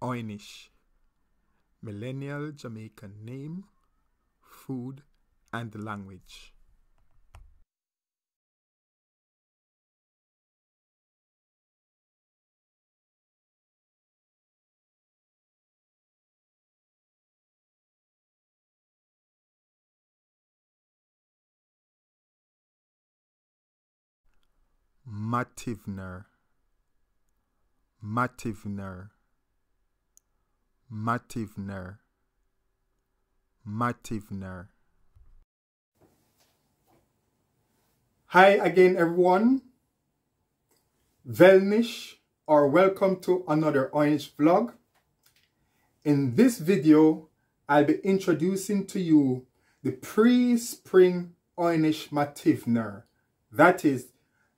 Oy'nissh, millennial Jamaican name, food, and language. Mattivner, Mattivner, Mattivner, Mattivner. Hi again everyone, Velnish or welcome to another Oy'nissh vlog. In this video, I'll be introducing to you the Pre-spring Oy'nissh Mattivner. That is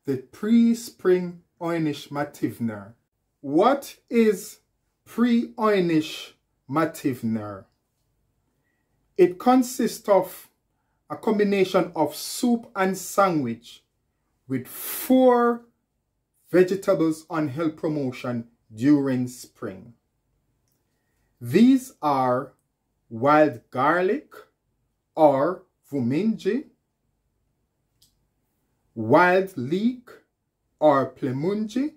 the Pre-spring Oy'nissh Mattivner. What is Pre-Oy'nissh Mattivner? It consists of a combination of soup and sandwich with 4 vegetables on health promotion during spring. These are wild garlic or vuminji, wild leek or plemunji,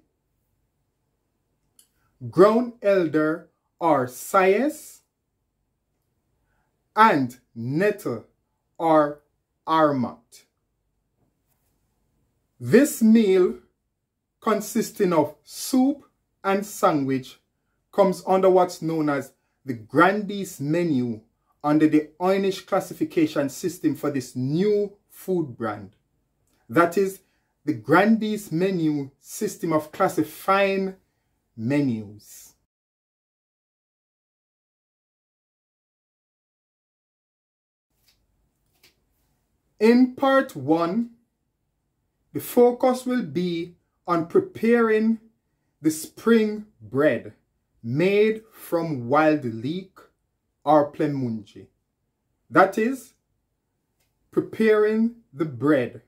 ground elder or sayes, and nettle or armat. This meal, consisting of soup and sandwich, comes under what's known as the Grandees menu under the Oy'nissh classification system for this new food brand. That is the Grandees menu system of classifying menus. In part 1, the focus will be on preparing the spring bread made from wild leek or plemunji. That is, preparing the bread,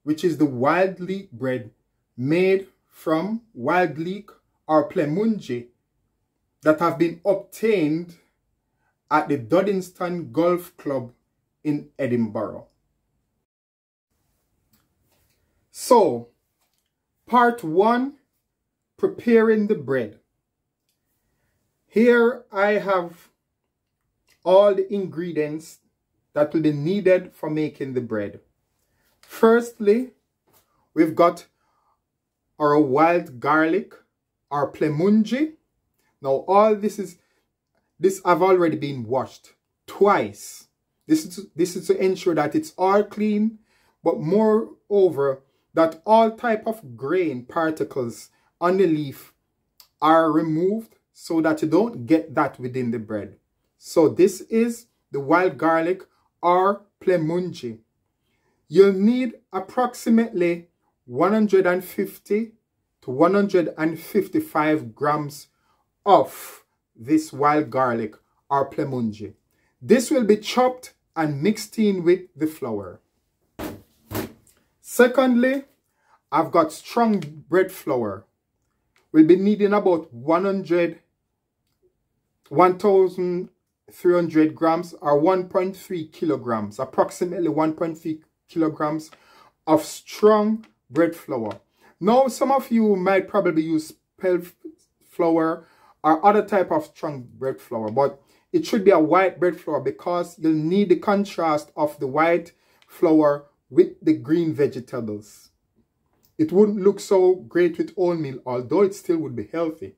which is the wild leek bread made from wild leek or plemunji that have been obtained at the Duddingston Golf Club in Edinburgh. So, part 1, preparing the bread. Here I have all the ingredients that will be needed for making the bread. Firstly, we've got our wild garlic or plemunji. Now all this have already been washed twice. This is to ensure that it's all clean, but moreover that all type of grain particles on the leaf are removed so that you don't get that within the bread. So this is the wild garlic or plemunji. You'll need approximately 150 to 155 grams of this wild garlic or plemunji. This will be chopped and mixed in with the flour. Secondly, I've got strong bread flour. We'll be needing about 1,300 grams or 1.3 kilograms, approximately 1.3 kilograms of strong bread flour. Now, some of you might probably use pale flour or other type of strong bread flour, but it should be a white bread flour because you'll need the contrast of the white flour with the green vegetables. It wouldn't look so great with wholemeal, although it still would be healthy.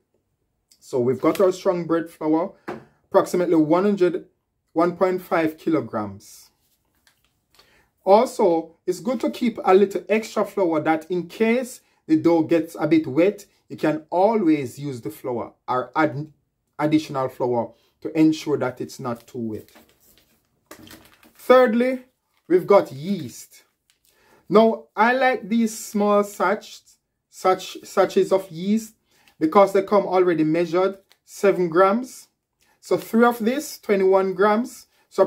So we've got our strong bread flour, approximately 1.5 kilograms. Also, it's good to keep a little extra flour that in case the dough gets a bit wet, you can always use the flour or add additional flour to ensure that it's not too wet. Thirdly, we've got yeast. Now, I like these small sachets of yeast because they come already measured 7 grams. So 3 of this, 21 grams. So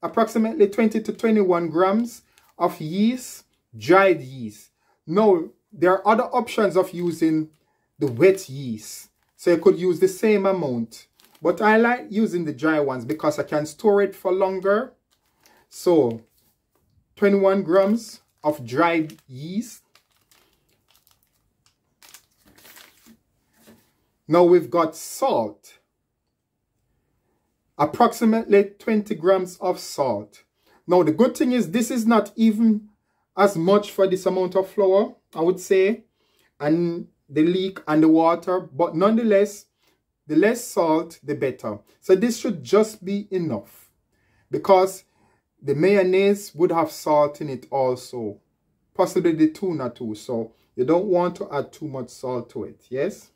approximately 20 to 21 grams of yeast, dried yeast. Now, there are other options of using the wet yeast. So you could use the same amount. But I like using the dry ones because I can store it for longer. So 21 grams of dried yeast. Now we've got salt. Approximately 20 grams of salt. Now the good thing is this is not even as much for this amount of flour, I would say, and the leek and the water, but nonetheless, the less salt, the better. So this should just be enough because the mayonnaise would have salt in it also, possibly the tuna too, so you don't want to add too much salt to it, yes?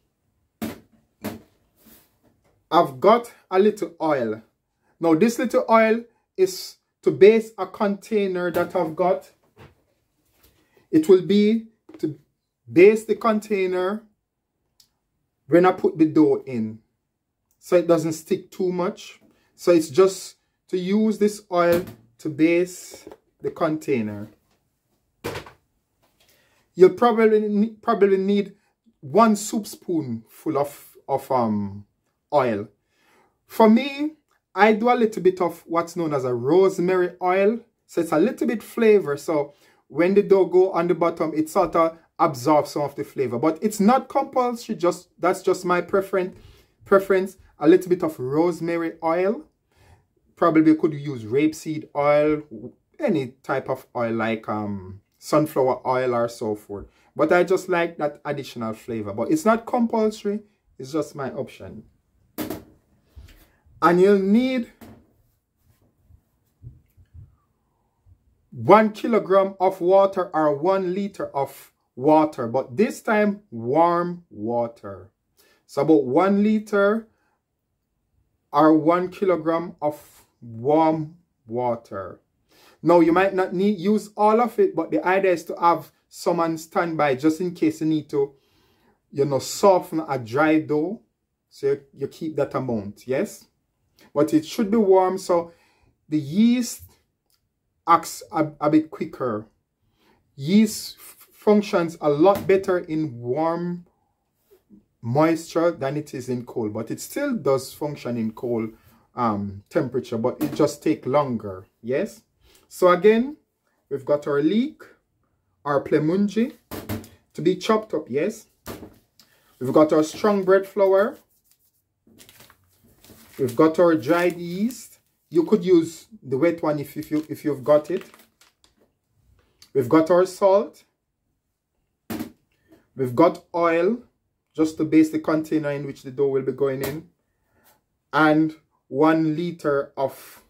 I've got a little oil. Now this little oil is to base a container that I've got. It will be to base the container when I put the dough in, so it doesn't stick too much. So it's just to use this oil to base the container. You'll probably need 1 soup spoon full of oil. For me, I do a little bit of what's known as a rosemary oil, so it's a little bit flavor. So when the dough go on the bottom, it sort of absorbs some of the flavor, but it's not compulsory. That's just my preference. A little bit of rosemary oil. Probably could use rapeseed oil, any type of oil like sunflower oil or so forth. But I just like that additional flavor. But it's not compulsory. It's just my option. And you'll need 1 kilogram of water or 1 liter of water, but this time warm water. So about 1 liter or 1 kilogram of warm water. Now you might not use all of it, but the idea is to have some on standby just in case you need to, soften a dry dough. So you keep that amount, yes? But it should be warm so the yeast acts a bit quicker. Yeast functions a lot better in warm moisture than it is in cold, but it still does function in cold temperature, but it just takes longer, yes? So again, we've got our leek, our plemungi to be chopped up, yes? We've got our strong bread flour. We've got our dried yeast. You could use the wet one if you've got it. We've got our salt. We've got oil, just to base the container in which the dough will be going in. And 1 liter of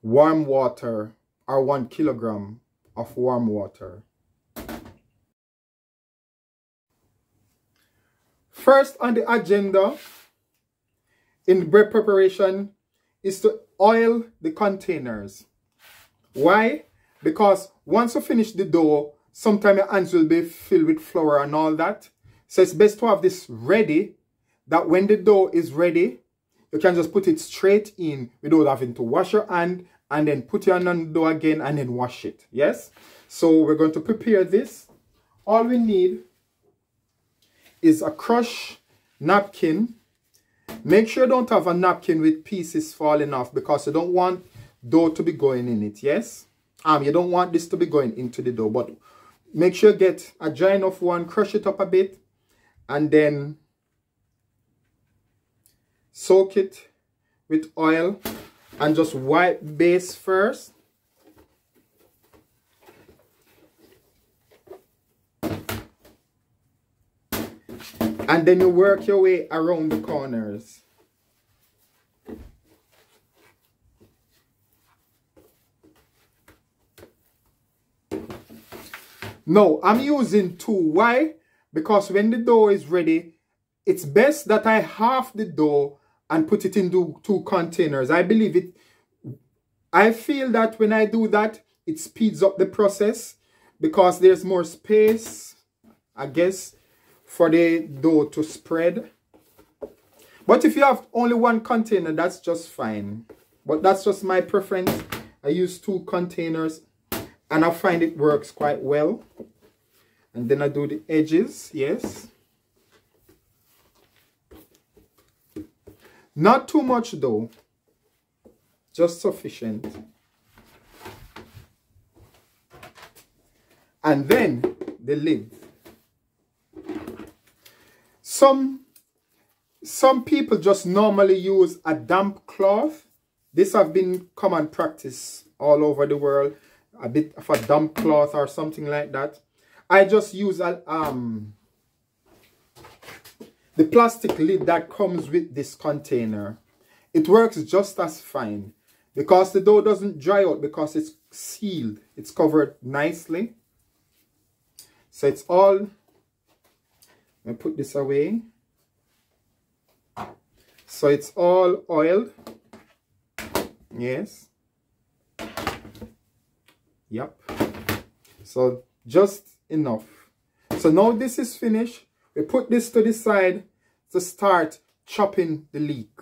warm water, or 1 kilogram of warm water. First on the agenda in bread preparation is to oil the containers. Why? Because once you finish the dough, sometimes your hands will be filled with flour and all that. So it's best to have this ready, that when the dough is ready, you can just put it straight in without having to wash your hand and then put your hand on the dough again and then wash it. Yes? So we're going to prepare this. All we need is a crushed napkin. Make sure you don't have a napkin with pieces falling off because you don't want dough to be going in it, yes? You don't want this to be going into the dough, but make sure you get a dry enough one, crush it up a bit, and then soak it with oil and just wipe base first. And then you work your way around the corners. Now, I'm using 2. Why? Because when the dough is ready, it's best that I half the dough and put it into 2 containers. I feel that when I do that, it speeds up the process because there's more space, I guess, for the dough to spread. But if you have only 1 container, that's just fine. But that's just my preference. I use 2 containers and I find it works quite well. And then I do the edges, yes. Not too much though, just sufficient. And then the lid. Some people just normally use a damp cloth. This have been common practice all over the world. A bit of a damp cloth or something like that. I just use the plastic lid that comes with this container. It works just as fine because the dough doesn't dry out because it's sealed. It's covered nicely. So it's all, I put this away. So it's all oiled. Yes. Yep. So just enough. So now this is finished. We put this to the side to start chopping the leek.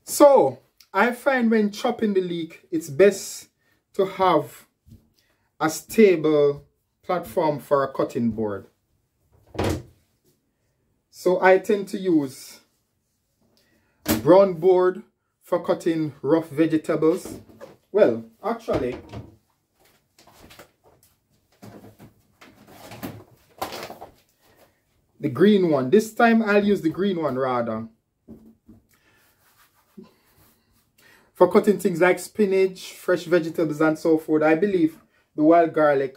So I find when chopping the leek, it's best to have a stable platform for a cutting board. So I tend to use a brown board for cutting rough vegetables. Well, actually, the green one. This time I'll use the green one rather. For cutting things like spinach, fresh vegetables and so forth. I believe the wild garlic,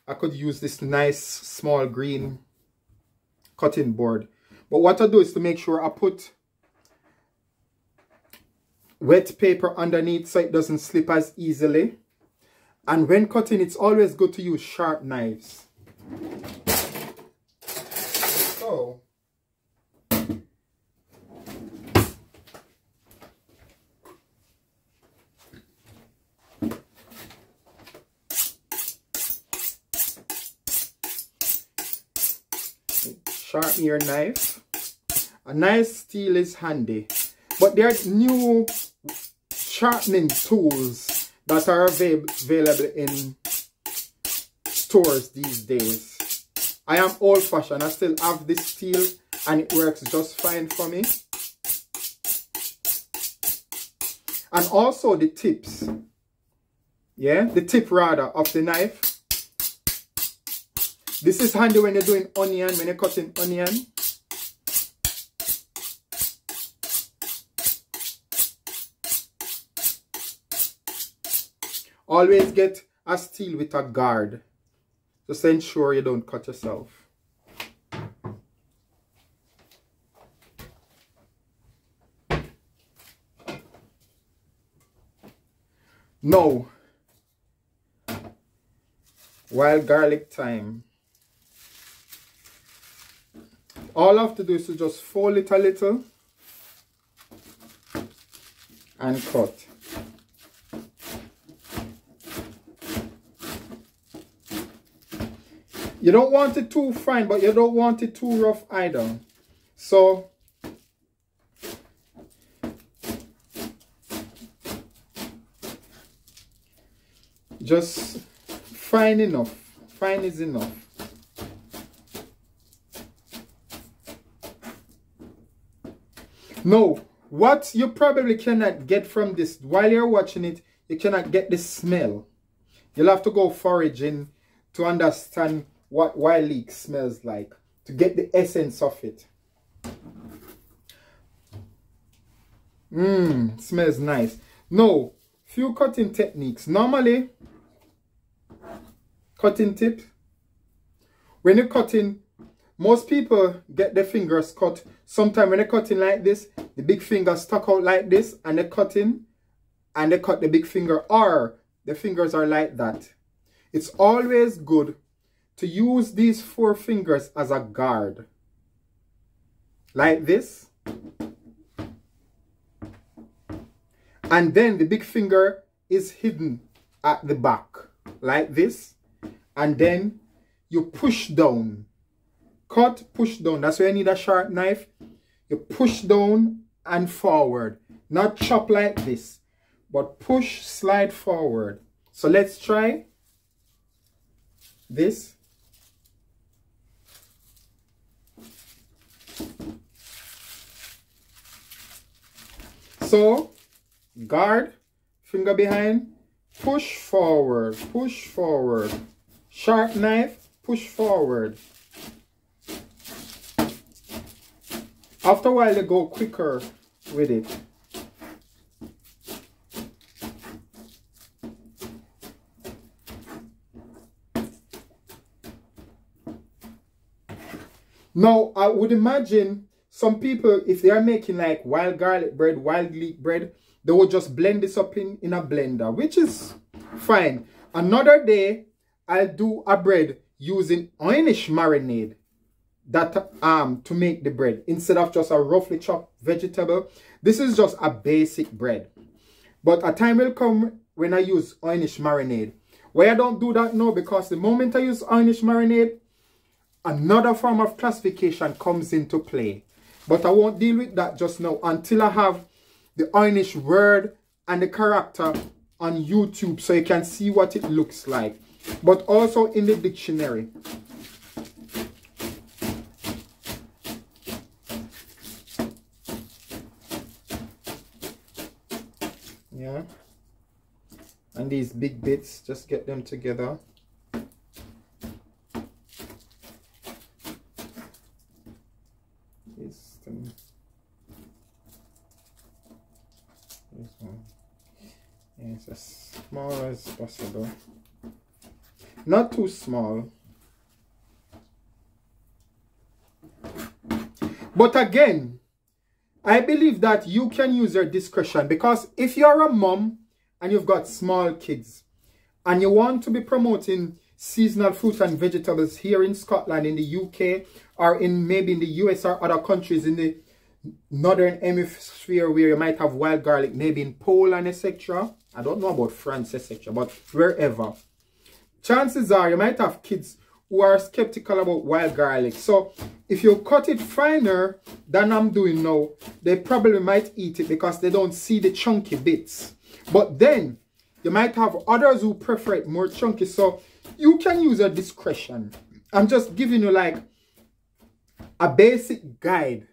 I could use this nice small green cutting board. But what I do is to make sure I put wet paper underneath so it doesn't slip as easily. And when cutting, it's always good to use sharp knives. So sharpen your knife. A nice steel is handy, but there are new sharpening tools that are available in stores these days. I am old-fashioned. I still have this steel and it works just fine for me. And also the tips. Yeah, the tip rather of the knife. This is handy when you're doing onion, when you're cutting onion. Always get a steel with a guard. Just ensure you don't cut yourself. Now, wild garlic time. All I have to do is to just fold it a little and cut. You don't want it too fine, but you don't want it too rough either. So just fine enough. Fine is enough. Now, what you probably cannot get from this, while you're watching it, you cannot get the smell. You'll have to go foraging to understand what wild leek smells like, to get the essence of it. Smells nice. Now, few cutting techniques. Normally, cutting tip, when you're cutting, most people get their fingers cut. Sometimes when they're cutting like this, the big finger stuck out like this, and they're cutting, and they cut the big finger, or the fingers are like that. It's always good to use these 4 fingers as a guard. Like this. And then the big finger is hidden at the back. Like this. And then you push down. Cut, push down. That's why you need a sharp knife. You push down and forward. Not chop like this, but push, slide forward. So let's try this. So, guard, finger behind, push forward, push forward. Sharp knife, push forward. After a while, you go quicker with it. Now, I would imagine some people, if they are making like wild garlic bread, wild leek bread, they would just blend this up in a blender, which is fine. Another day, I'll do a bread using Oy'nissh marinade that to make the bread instead of just a roughly chopped vegetable. This is just a basic bread. But a time will come when I use Oy'nissh marinade. Why I don't do that now, because the moment I use Oy'nissh marinade, another form of classification comes into play. But I won't deal with that just now until I have the Oy'nissh word and the character on YouTube so you can see what it looks like. But also in the dictionary. Yeah. And these big bits, just get them together. It's as small as possible. Not too small. But again, I believe that you can use your discretion, because if you're a mom and you've got small kids and you want to be promoting seasonal fruit and vegetables here in Scotland, in the UK, or in maybe in the US or other countries in the northern hemisphere where you might have wild garlic, maybe in Poland, etc. I don't know about France, etc. But wherever, chances are you might have kids who are skeptical about wild garlic. So if you cut it finer than I'm doing now, they probably might eat it because they don't see the chunky bits. But then you might have others who prefer it more chunky. So you can use your discretion. I'm just giving you like a basic guide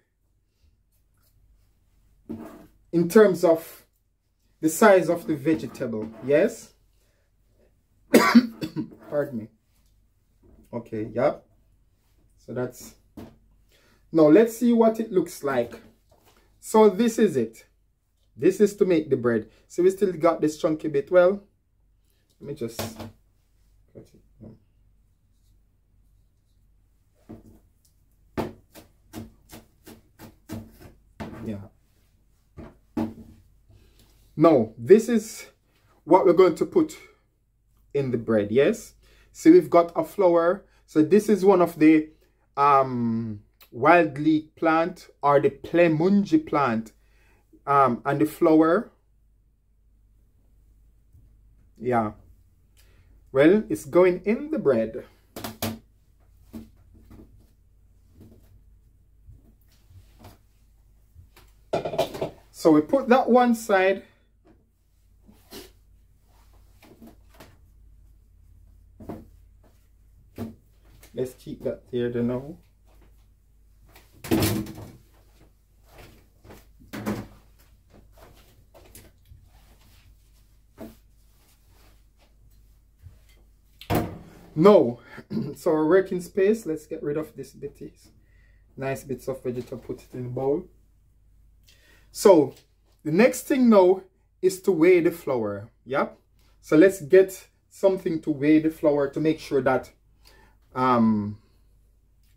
in terms of the size of the vegetable. Yes? Pardon me. Okay, yeah. So that's... Now, let's see what it looks like. So this is it. This is to make the bread. So we still got this chunky bit. Well, let me just cut it. Yeah. Now, this is what we're going to put in the bread, yes? So we've got a flower. So this is one of the wild leek plant, or the plemungi plant, and the flower. Yeah. Well, it's going in the bread. So we put that one side. Let's keep that there to now. No. So our working space, let's get rid of this bitties. Nice bits of vegetable, put it in the bowl. So the next thing now is to weigh the flour. Yep. So let's get something to weigh the flour to make sure that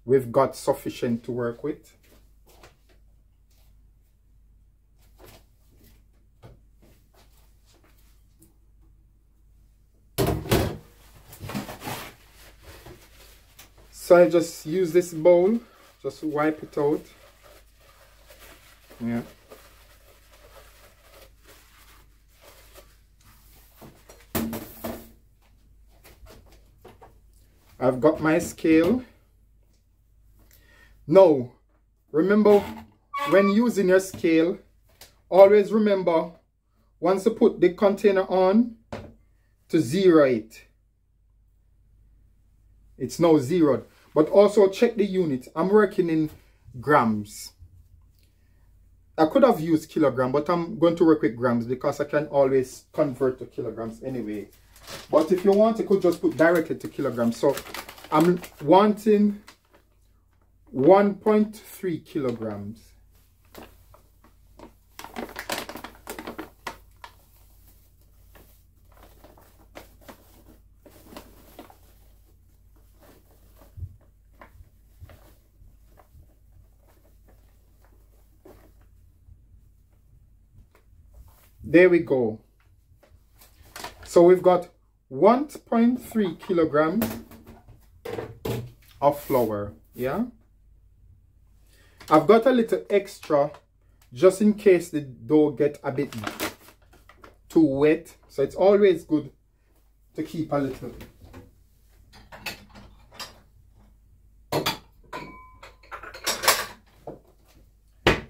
we've got sufficient to work with. So I just use this bowl, just wipe it out. Yeah. I've got my scale. Now, remember, when using your scale, always remember, once you put the container on, to zero it. It's now zeroed. But also check the unit. I'm working in grams. I could have used kilogram, but I'm going to work with grams because I can always convert to kilograms anyway. But if you want, you could just put directly to kilograms. So I'm wanting 1.3 kilograms. There we go. So we've got 1.3 kilograms of flour. Yeah. I've got a little extra just in case the dough get a bit too wet. So it's always good to keep a little.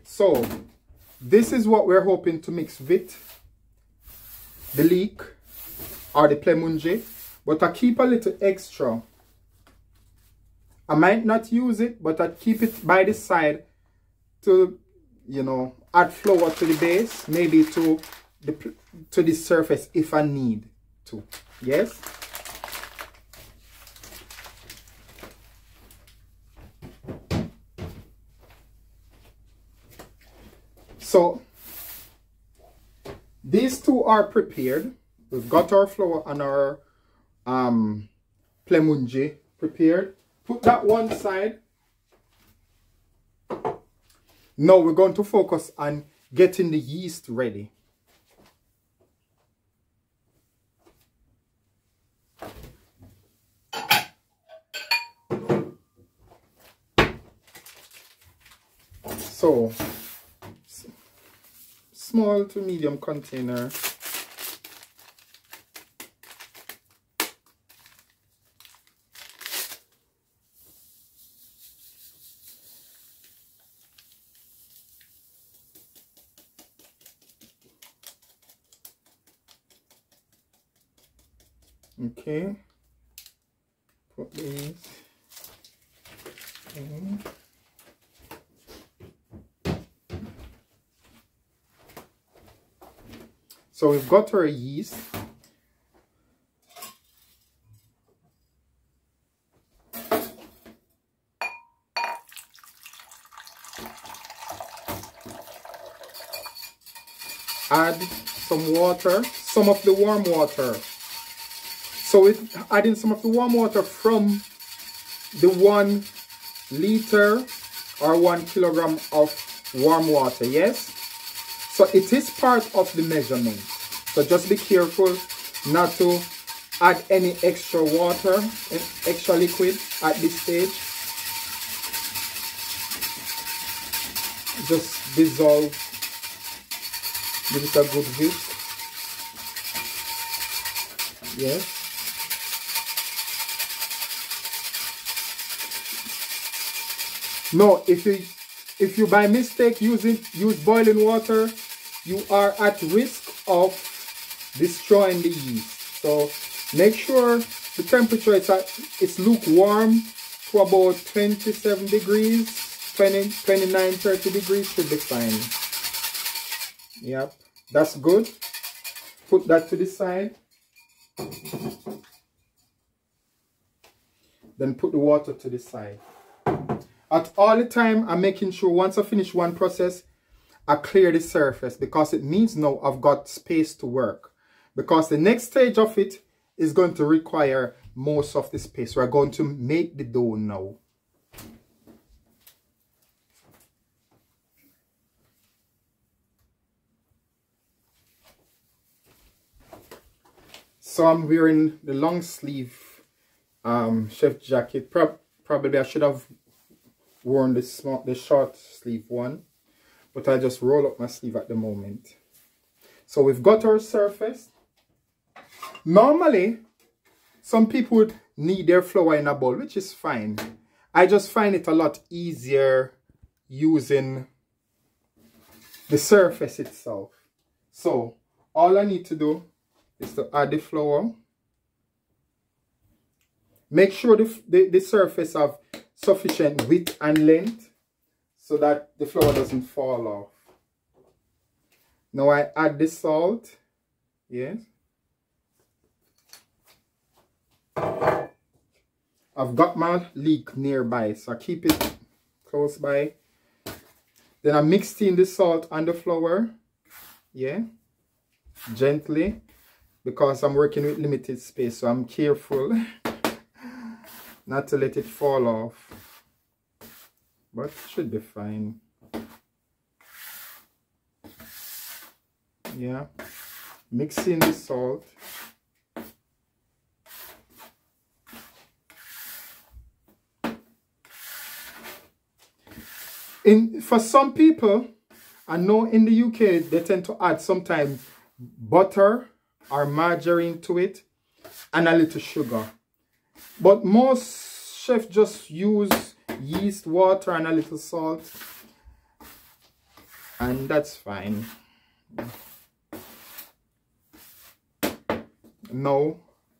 So this is what we're hoping to mix with the leek or the plemunje, but I keep a little extra. I might not use it, but I keep it by the side to, you know, add flour to the base, maybe to the surface if I need to. Yes. So these two are prepared. We've got our flour and our plemunje prepared. Put that one side. Now we're going to focus on getting the yeast ready. So small to medium container. Okay, put these in. So we've got our yeast. Add some water, some of the warm water. So with adding some of the warm water from the 1 liter or 1 kilogram of warm water, yes? So it is part of the measurement. So just be careful not to add any extra water, extra liquid at this stage. Just dissolve, give it a good whisk. Yes. No, if you by mistake use boiling water, you are at risk of destroying the yeast. So make sure the temperature is lukewarm to about 27 degrees, 29, 30 degrees should be fine. Yep, that's good. Put that to the side. Then put the water to the side. At all the time, I'm making sure once I finish one process, I clear the surface because it means now I've got space to work. Because the next stage of it is going to require most of the space. We're going to make the dough now. So I'm wearing the long sleeve chef jacket. Probably I should have worn the short sleeve one, but I just roll up my sleeve at the moment. So we've got our surface. Normally, some people would knead their flour in a bowl, which is fine. I just find it a lot easier using the surface itself. So all I need to do is to add the flour. Make sure the surface have sufficient width and length so that the flour doesn't fall off. Now I add the salt. Yes. I've got my leek nearby, so I keep it close by. Then I mixed in the salt and the flour. Yeah. Gently. Because I'm working with limited space, so I'm careful not to let it fall off. But it should be fine. Yeah. Mix in the salt. For some people, I know in the UK, they tend to add sometimes butter or margarine to it and a little sugar. But most chefs just use yeast, water, and a little salt. And that's fine. Now,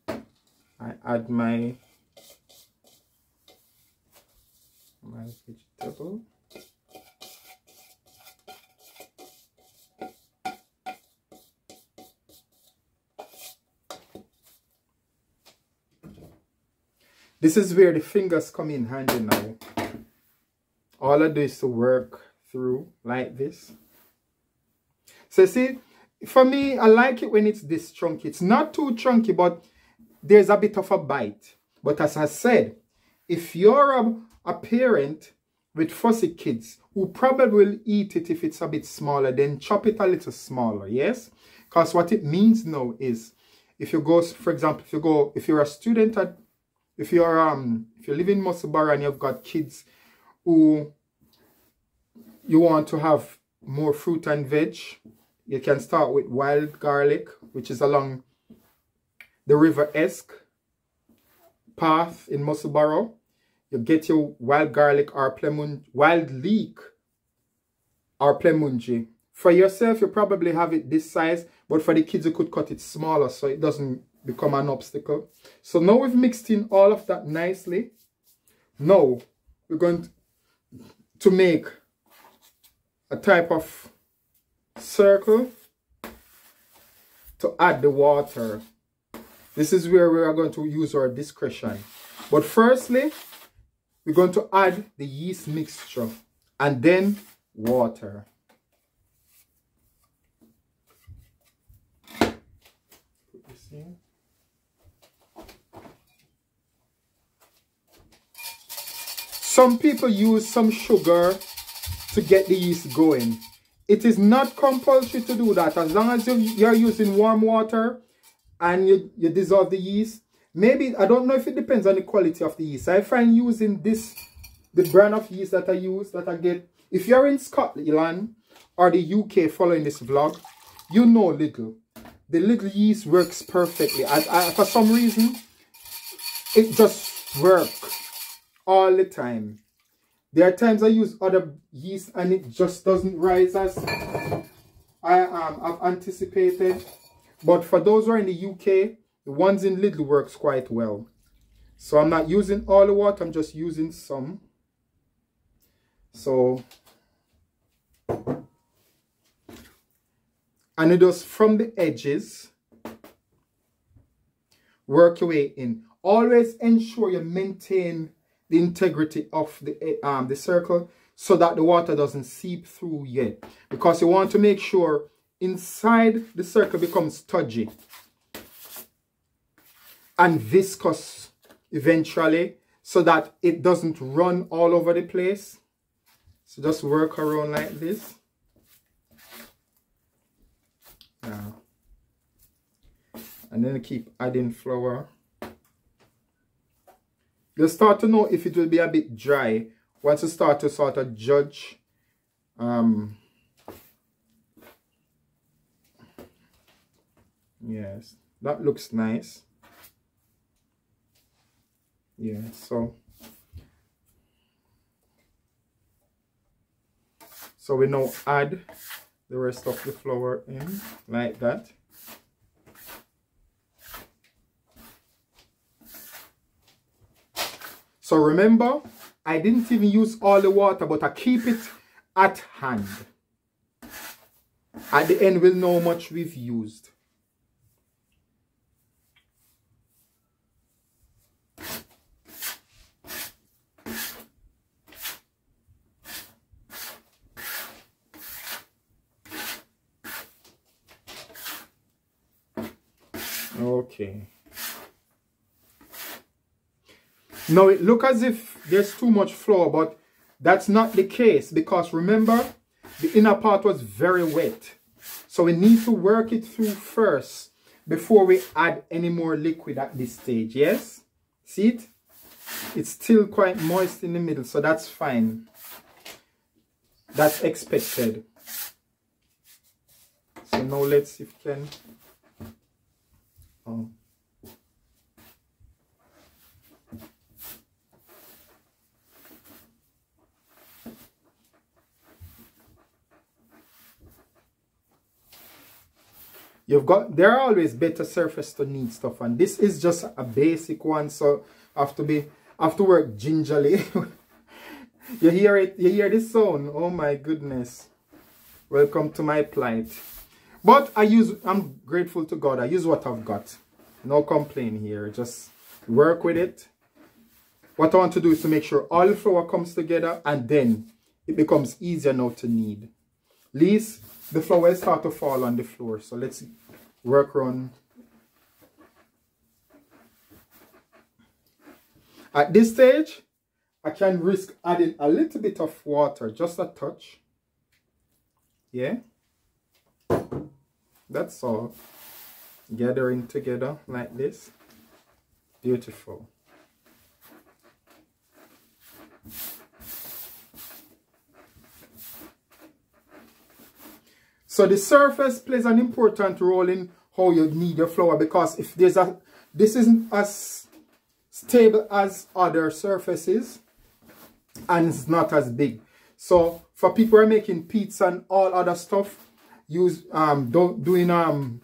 I add my vegetable. This is where the fingers come in handy now. All I do is to work through like this. So see, for me, I like it when it's this chunky. It's not too chunky, but there's a bit of a bite. But as I said, if you're a parent with fussy kids who probably will eat it if it's a bit smaller, then chop it a little smaller, yes? Because what it means now is, if you go, for example, if you're a student at if you live in Musselburgh and you've got kids who you want to have more fruit and veg, you can start with wild garlic, which is along the River Esk path in Musselburgh. You get your wild garlic or wild leek or plemunji. For yourself, you probably have it this size, but for the kids, you could cut it smaller so it doesn't become an obstacle. So now we've mixed in all of that nicely. Now we're going to make a type of circle to add the water. This is where we are going to use our discretion. But firstly, we're going to add the yeast mixture and then water. Put this in. Some people use some sugar to get the yeast going. It is not compulsory to do that. As long as you're using warm water and you dissolve the yeast. Maybe, I don't know if it depends on the quality of the yeast. I find using the brand of yeast that I use, that I get. If you're in Scotland or the UK following this vlog, you know Lidl. The Lidl yeast works perfectly. For some reason, it just works all the time. There are times I use other yeast and it just doesn't rise as I've anticipated. But for those who are in the UK, the ones in Lidl works quite well. So I'm not using all the water, I'm just using some. So, and it does from the edges, work your way in. Always ensure you maintain the integrity of the circle so that the water doesn't seep through yet. Because you want to make sure inside the circle becomes stodgy and viscous eventually so that it doesn't run all over the place. So just work around like this. Now, and then keep adding flour. You'll start to know if it will be a bit dry once you start to sort of judge yes, that looks nice. Yeah, so we now add the rest of the flour in like that. So remember, I didn't even use all the water, but I keep it at hand. At the end, we'll know how much we've used. Okay. Now it looks as if there's too much flour, but that's not the case, because remember, the inner part was very wet. So we need to work it through first before we add any more liquid at this stage. Yes? See it? It's still quite moist in the middle, so that's fine. That's expected. So now let's see if we can... Oh. There are always better surface to knead stuff, and this is just a basic one, so I have to work gingerly. You hear it? You hear this sound? Oh my goodness. Welcome to my plight. But I'm grateful to God. I use what I've got. No complaint here. Just work with it. What I want to do is to make sure all the flour comes together, and then it becomes easier now to knead. At least the flour will start to fall on the floor. So let's work around. At this stage, I can risk adding a little bit of water, just a touch. Yeah. That's all. Gathering together like this. Beautiful. So the surface plays an important role in how you knead your flour, because if this isn't as stable as other surfaces, and it's not as big. So for people who are making pizza and all other stuff, doing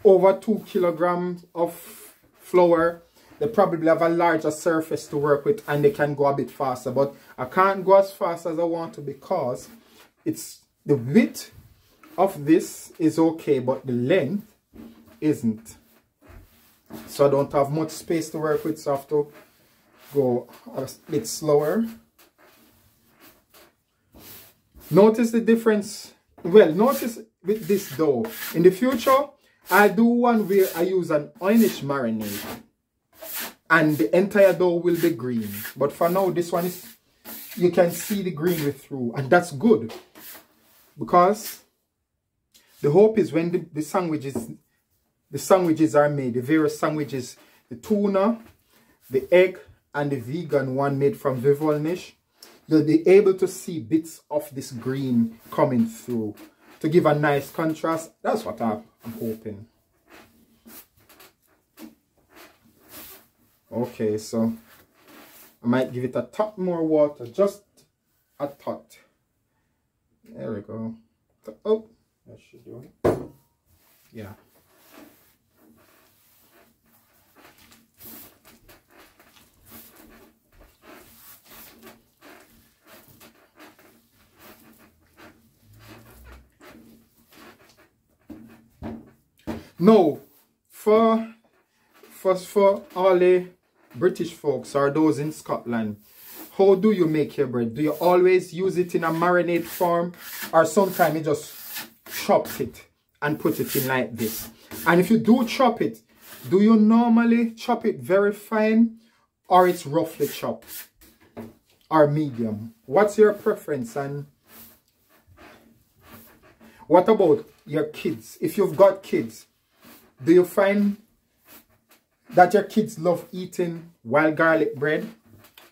over 2 kilograms of flour, they probably have a larger surface to work with, and they can go a bit faster. But I can't go as fast as I want to, because it's the width of this is okay, but the length isn't. So I don't have much space to work with, so I have to go a bit slower. Notice the difference. Well, notice with this dough. In the future, I do one where I use an Oy'nissh marinade, and the entire dough will be green. But for now, this one is, you can see the green way through, and that's good, because the hope is when the sandwiches are made, the various sandwiches, the tuna, the egg, and the vegan one made from Oy'nissh, you'll be able to see bits of this green coming through to give a nice contrast. That's what I'm hoping. Okay, so I might give it a tot more water, just a tot. There we go. Oh, that should do it. Yeah. No, for all the British folks or those in Scotland, how do you make your bread? Do you always use it in a marinade form, or sometimes you just chop it and put it in like this? And if you do chop it, do you normally chop it very fine, or it's roughly chopped, or medium? What's your preference? And what about your kids? If you've got kids, do you find that your kids love eating wild garlic bread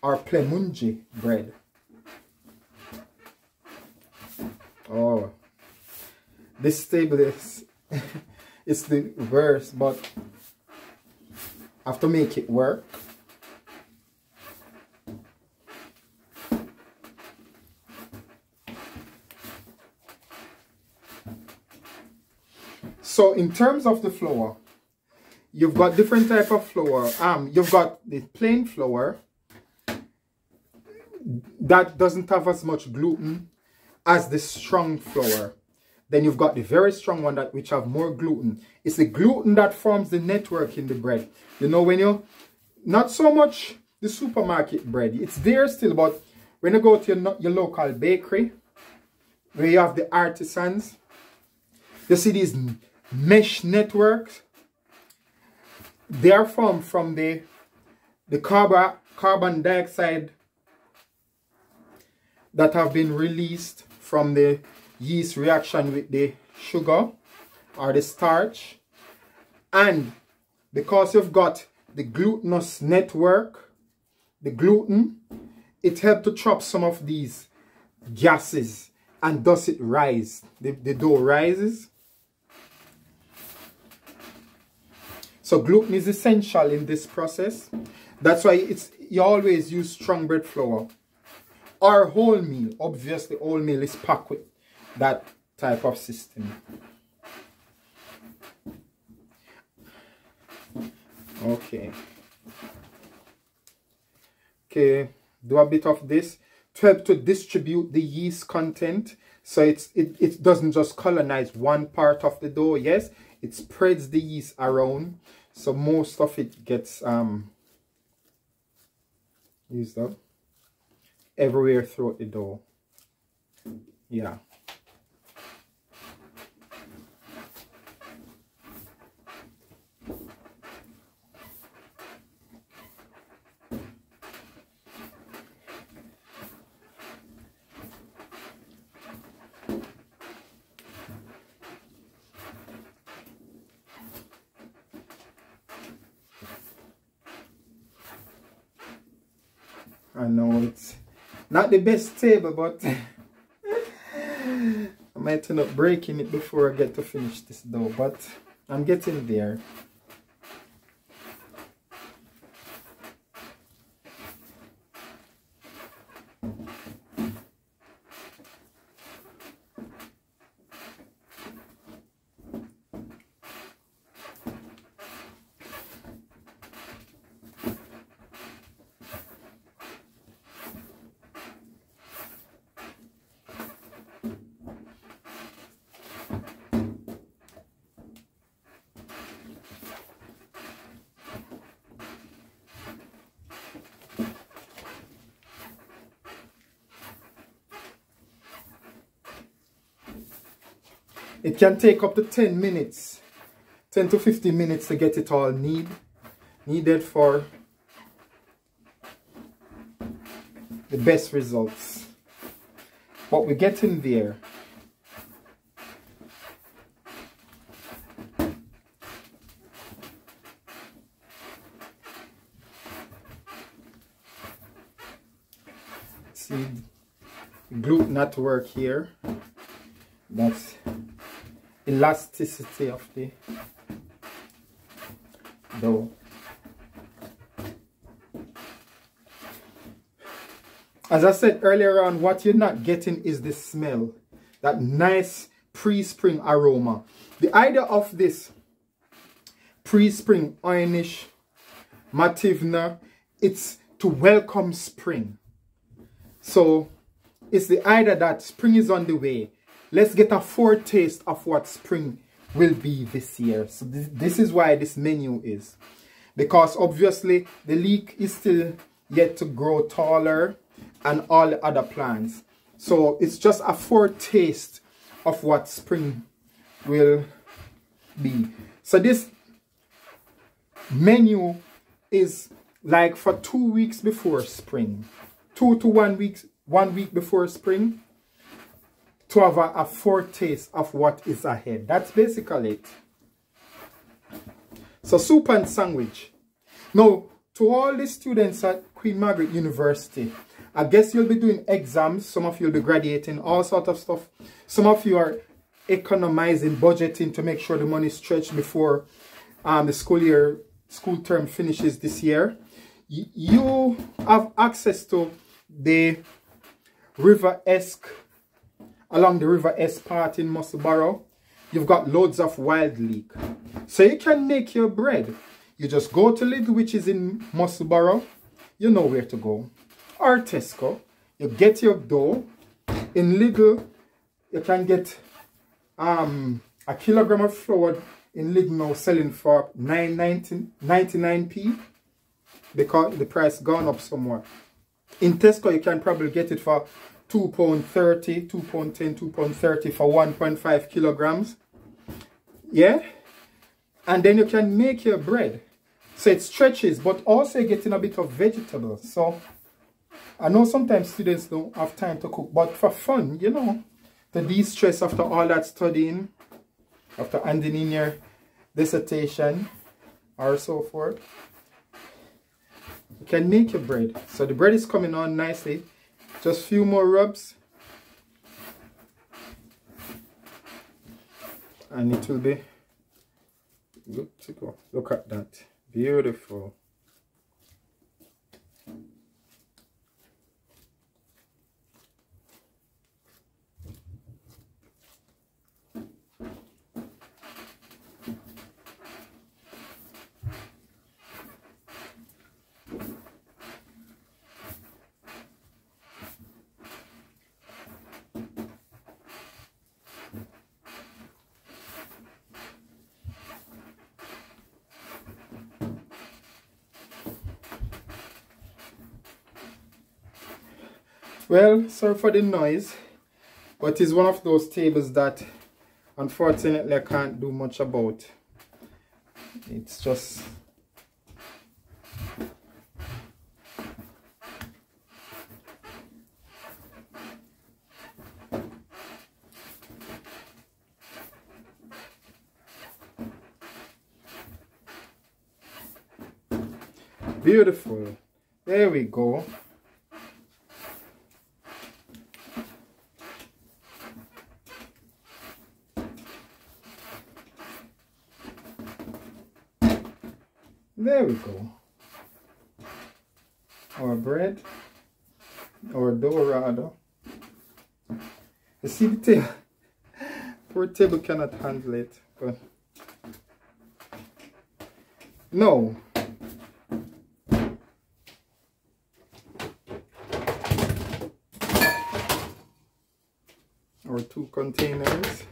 or plemungi bread? Oh, this table is it's the worst, but I have to make it work. So in terms of the flour, you've got different type of flour. You've got the plain flour that doesn't have as much gluten as the strong flour. Then you've got the very strong one that which have more gluten. It's the gluten that forms the network in the bread. You know, when you, not so much the supermarket bread, it's there still, but when you go to your local bakery, where you have the artisans, you see these mesh networks. They are formed from the carbon dioxide that have been released from the yeast reaction with the sugar or the starch. And because you've got the glutinous network, the gluten, it helps to trap some of these gases and thus it rise. The dough rises. So gluten is essential in this process. That's why you always use strong bread flour or wholemeal. Obviously, wholemeal is packed with that type of system. Okay. Okay, do a bit of this to help to distribute the yeast content. So it doesn't just colonize one part of the dough. Yes, it spreads the yeast around. So most of it gets used up everywhere throughout the dough. Yeah. I know it's not the best table, but I might end up breaking it before I get to finish this dough, but I'm getting there. It can take up to 10 minutes, 10 to 15 minutes to get it all needed for the best results. But we're getting there. See, gluten at work here. That's elasticity of the dough. As I said earlier on, what you're not getting is the smell, that nice pre-spring aroma. The idea of this Pre-spring Oy'nissh Mattivner, it's to welcome spring. So it's the idea that spring is on the way. Let's get a foretaste of what spring will be this year. So this is why this menu is. Because obviously the leek is still yet to grow taller and all the other plants. So it's just a foretaste of what spring will be. So this menu is like for 2 weeks before spring. 2 to 1 week, 1 week before spring. To have a foretaste of what is ahead. That's basically it. So soup and sandwich. Now, to all the students at Queen Margaret University, I guess you'll be doing exams. Some of you will be graduating, all sort of stuff. Some of you are economizing, budgeting to make sure the money is stretched before the school term finishes this year. You have access to the River-esque, along the River-esque part in Musselburgh. You've got loads of wild leek. So you can make your bread. You just go to Lidl, which is in Musselburgh. You know where to go. Or Tesco. You get your dough. In Lidl, you can get a kilogram of flour in Leek now selling for 99p because the price gone up somewhat. In Tesco you can probably get it for £2.30, £2.10, £2.30 for 1.5 kilograms. Yeah? And then you can make your bread. So it stretches, but also you're getting a bit of vegetables. So I know sometimes students don't have time to cook, but for fun, you know, to de-stress after all that studying, after handing in your dissertation or so forth, you can make your bread. So the bread is coming on nicely. Just a few more rubs. And it will be good to go. Look at that. Beautiful. Well, sorry for the noise, but it's one of those tables that unfortunately I can't do much about. It's just beautiful. There we go. There we go. Our bread, or dough rather. You see the table? Poor table cannot handle it, but no. Our 2 containers.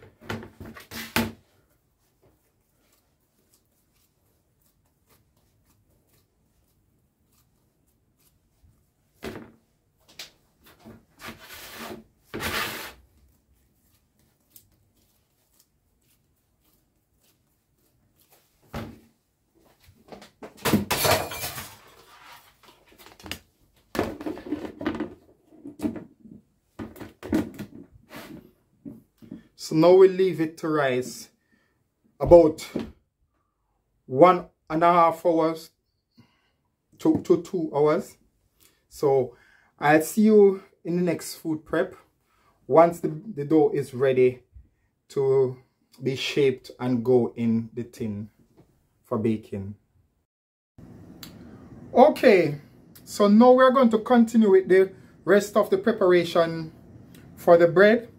So now we leave it to rise about 1.5 hours to 2 hours. So I'll see you in the next food prep once the dough is ready to be shaped and go in the tin for baking. Okay, so now we're going to continue with the rest of the preparation for the bread.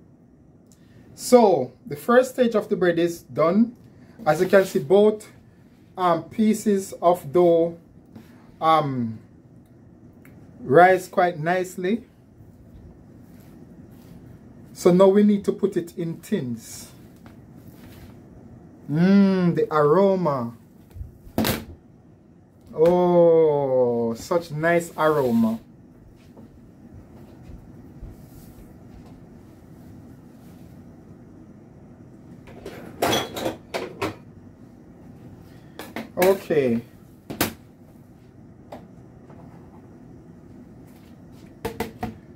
So the first stage of the bread is done. As you can see, both pieces of dough rise quite nicely. So now we need to put it in tins. The aroma. Oh, such nice aroma. Okay.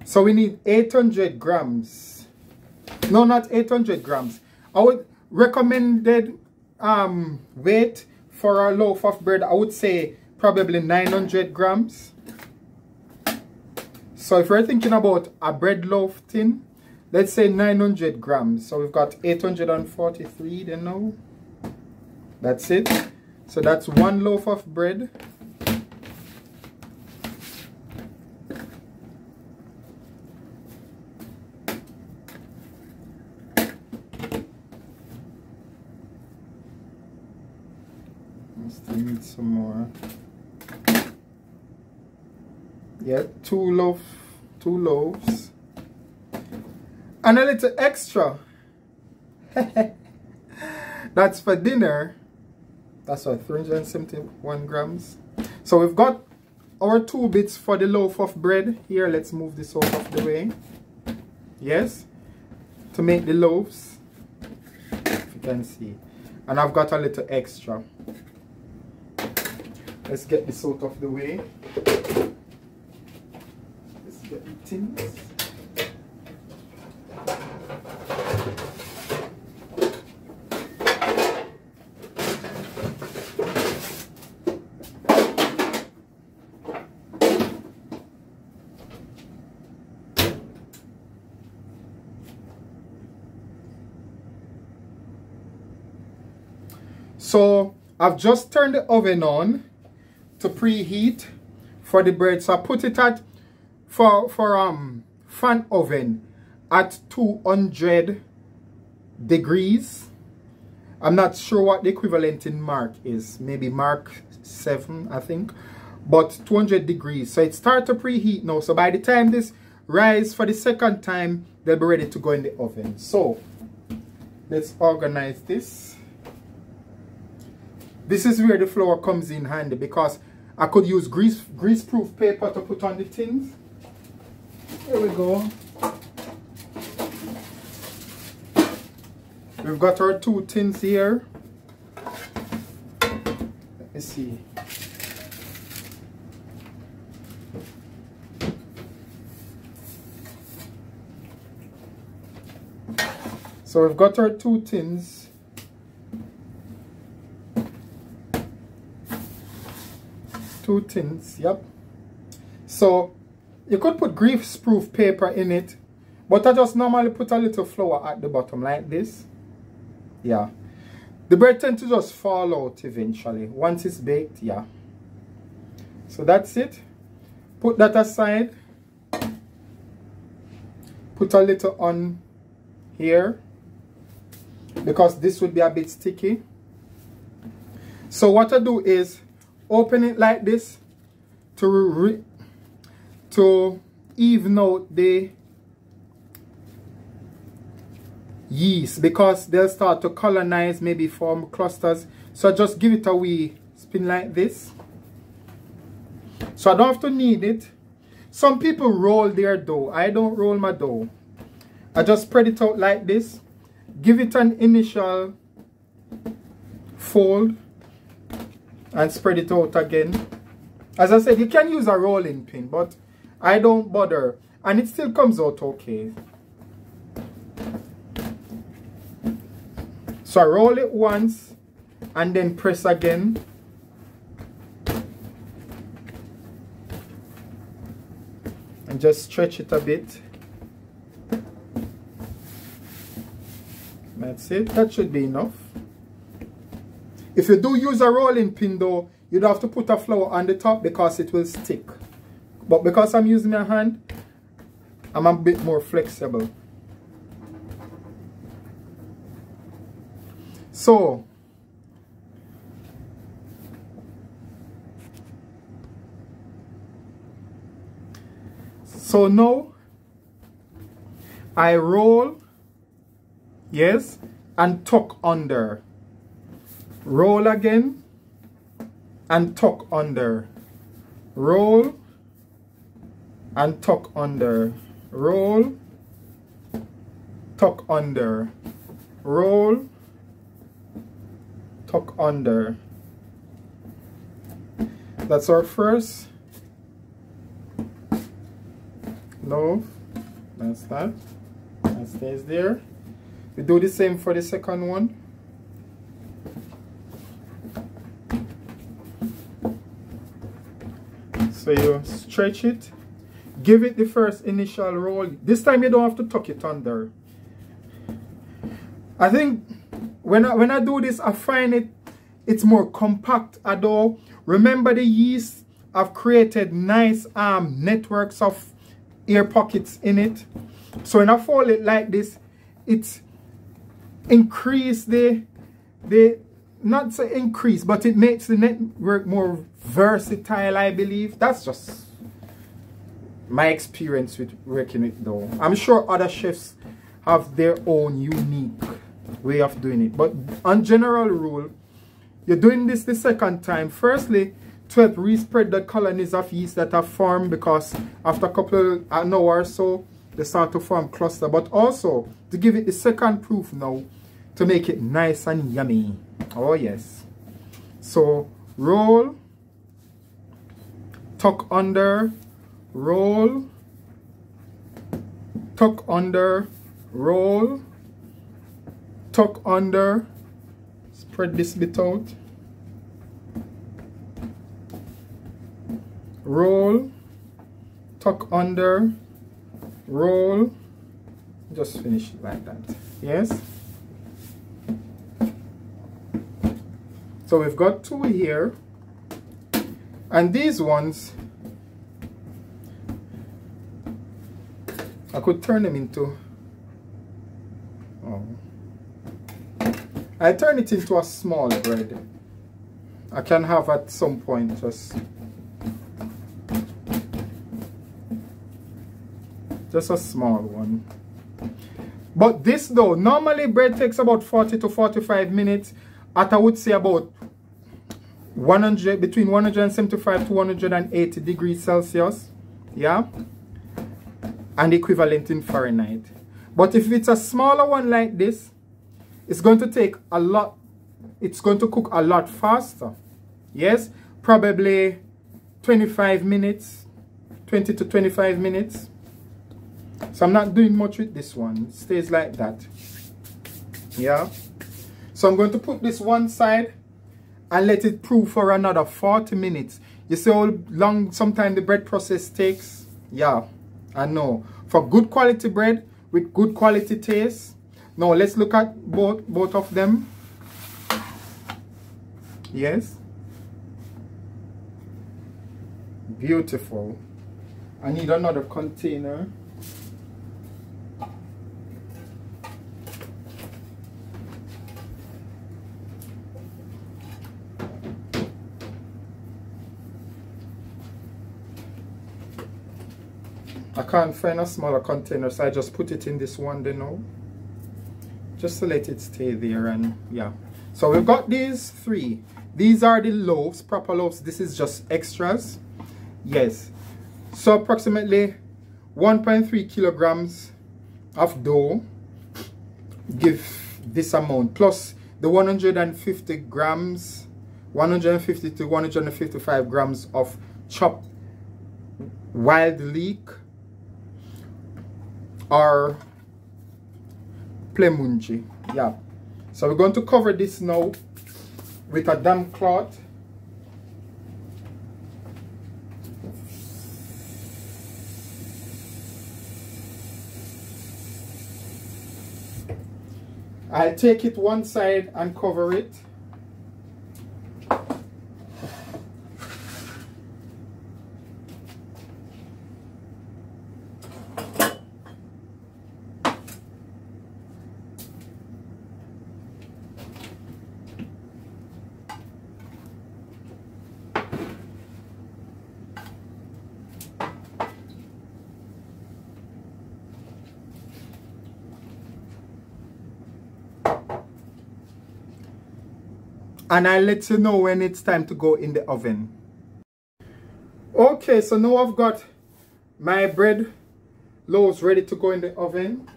So we need 800 grams. No, not 800 grams. Our recommended weight for a loaf of bread, I would say probably 900 grams. So if we're thinking about a bread loaf tin, let's say 900 grams. So we've got 843 then now. That's it. So that's 1 loaf of bread. I still need some more. Yeah, 2 loaves. And a little extra. That's for dinner. That's what, 371 grams. So we've got our 2 bits for the loaf of bread. Here, let's move this out of the way. Yes, to make the loaves, if you can see. And I've got a little extra. Let's get this out of the way. Let's get the tins. So I've just turned the oven on to preheat for the bread. So I put it at for fan oven at 200 degrees. I'm not sure what the equivalent in mark is. Maybe mark 7, I think. But 200 degrees. So it starts to preheat now. So by the time this rise for the second time, they'll be ready to go in the oven. So let's organize this. This is where the flour comes in handy, because I could use grease-proof paper to put on the tins. Here we go. We've got our 2 tins here. Let me see. So we've got our 2 tins. Yep. So you could put grease-proof paper in it, but I just normally put a little flour at the bottom like this. Yeah. The bread tends to just fall out eventually once it's baked. Yeah. So that's it. Put that aside. Put a little on here, because this would be a bit sticky. So what I do is open it like this to even out the yeast, because they'll start to colonize, maybe form clusters. So just give it a wee spin like this. So I don't have to knead it. Some people roll their dough. I don't roll my dough. I just spread it out like this. Give it an initial fold and spread it out again. As I said, you can use a rolling pin, but I don't bother, and it still comes out okay. So I roll it once and then press again. And just stretch it a bit. That's it. That should be enough. If you do use a rolling pin though, you'd have to put a flour on the top because it will stick. But because I'm using my hand, I'm a bit more flexible. So now I roll, yes, and tuck under. Roll again and tuck under. Roll and tuck under. Roll, tuck under. Roll, tuck under. That's our first loaf. That's that. That stays there. We do the same for the second one. So you stretch it, give it the first initial roll. This time you don't have to tuck it under. I think when I do this, I find it's more compact. Although remember, the yeast have created nice networks of air pockets in it. So when I fold it like this, it's increase the not say increase, but it makes the network more versatile, I believe. That's just my experience with working it though. I'm sure other chefs have their own unique way of doing it. But on general rule, you're doing this the second time. Firstly, to help re-spread the colonies of yeast that have formed, because after a couple of an hour or so, they start to form cluster. But also to give it the second proof now, to make it nice and yummy. Oh yes. So roll, tuck under, roll, tuck under, roll, tuck under, spread this bit out, roll, tuck under, roll, just finish it like that. Yes. So we've got two here, and these ones I could turn them into, I turn it into a small bread. I can have at some point just a small one. But this though, normally bread takes about 40 to 45 minutes at, I would say, about 100, between 175 to 180 degrees Celsius. Yeah, and equivalent in Fahrenheit. But if it's a smaller one like this, it's going to take a lot, it's going to cook a lot faster. Yes, probably 25 minutes, 20 to 25 minutes. So I'm not doing much with this one. It stays like that. Yeah. So I'm going to put this one side and let it proof for another 40 minutes. You see how long sometimes the bread process takes? Yeah, I know. For good quality bread with good quality taste. Now let's look at both of them. Yes. Beautiful. I need another container. I can't find a smaller container, so I just put it in this one then now. Just to let it stay there, and yeah. So we've got these three. These are the loaves, proper loaves. This is just extras. Yes. So approximately 1.3 kilograms of dough give this amount, plus the 150 grams, 150 to 155 grams of chopped wild leek or plemunji. Yeah. So we're going to cover this now with a damp cloth. I'll take it one side and cover it. And I'll let you know when it's time to go in the oven. Okay, so now I've got my bread loaves ready to go in the oven.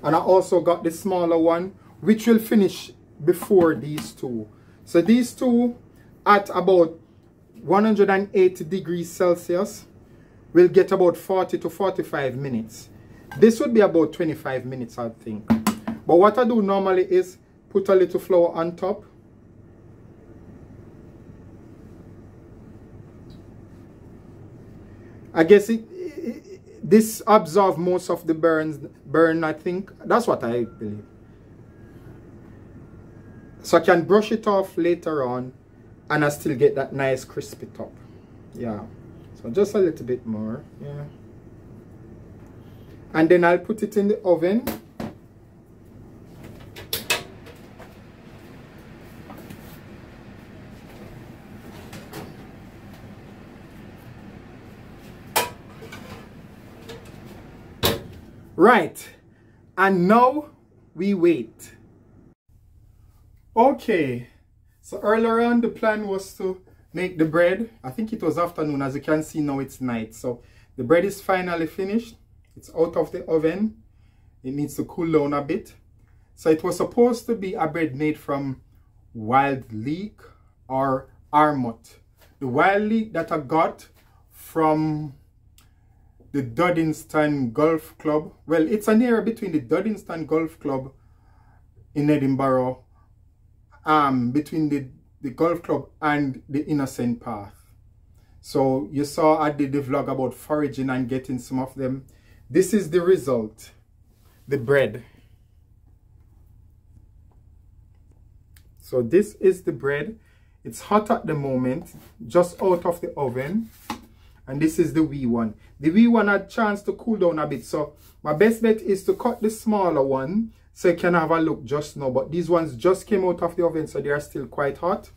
And I also got the smaller one, which will finish before these two. So these two at about 180 degrees Celsius will get about 40 to 45 minutes. This would be about 25 minutes, I think. But what I do normally is put a little flour on top. I guess this absorbs most of the burn, I think. That's what I believe. So I can brush it off later on and I still get that nice crispy top. Yeah. So just a little bit more. Yeah. And then I'll put it in the oven. Right, and now we wait. Okay, so earlier on the plan was to make the bread. I think it was afternoon. As you can see now it's night. So the bread is finally finished. It's out of the oven. It needs to cool down a bit. So it was supposed to be a bread made from wild leek or armut. The wild leek that I got from the Duddingston Golf Club. Well, it's an area between the Duddingston Golf Club in Edinburgh, between the golf club and the Innocent Path. So you saw I did the vlog about foraging and getting some of them. This is the result, the bread. So this is the bread. It's hot at the moment, just out of the oven. And this is the wee one. The wee one had a chance to cool down a bit. So my best bet is to cut the smaller one so you can have a look just now. But these ones just came out of the oven, so they are still quite hot.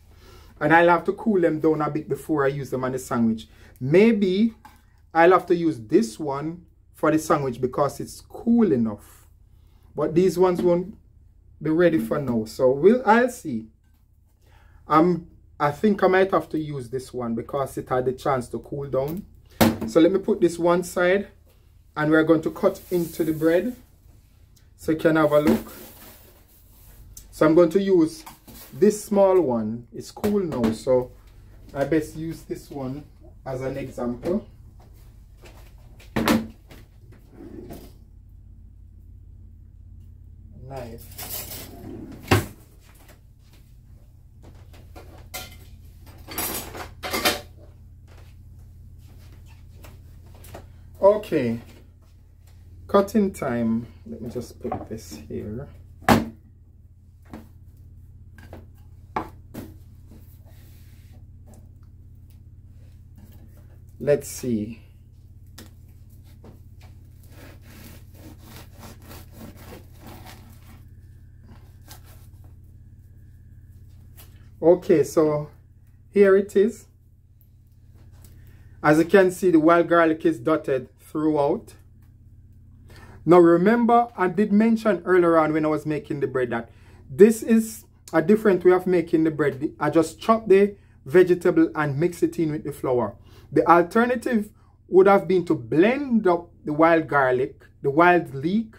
And I'll have to cool them down a bit before I use them on the sandwich. Maybe I'll have to use this one for the sandwich because it's cool enough. But these ones won't be ready for now. So I'll see. I think I might have to use this one because it had the chance to cool down. So let me put this one side and we're going to cut into the bread so you can have a look. So I'm going to use this small one. It's cool now, so I best use this one as an example. Knife. Okay, cutting time. Let me just put this here. Let's see. Okay, so here it is. As you can see, the wild garlic is dotted throughout. Now remember, I did mention earlier on when I was making the bread that this is a different way of making the bread. I just chop the vegetable and mix it in with the flour. The alternative would have been to blend up the wild garlic, the wild leek,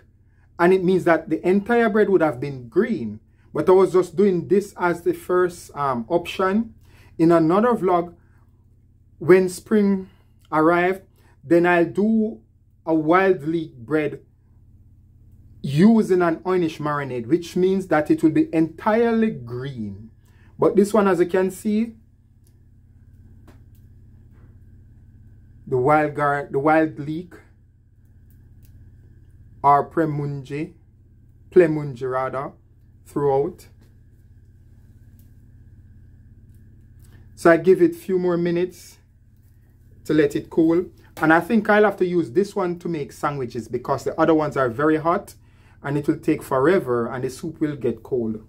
and it means that the entire bread would have been green. But I was just doing this as the first option. In another vlog, when spring arrived, then I'll do a wild leek bread using an Oy'nissh marinade, which means that it will be entirely green. But this one, as you can see, the wild leek or plemunge rather, throughout. So I give it a few more minutes to let it cool. And I think I'll have to use this one to make sandwiches because the other ones are very hot and it will take forever and the soup will get cold.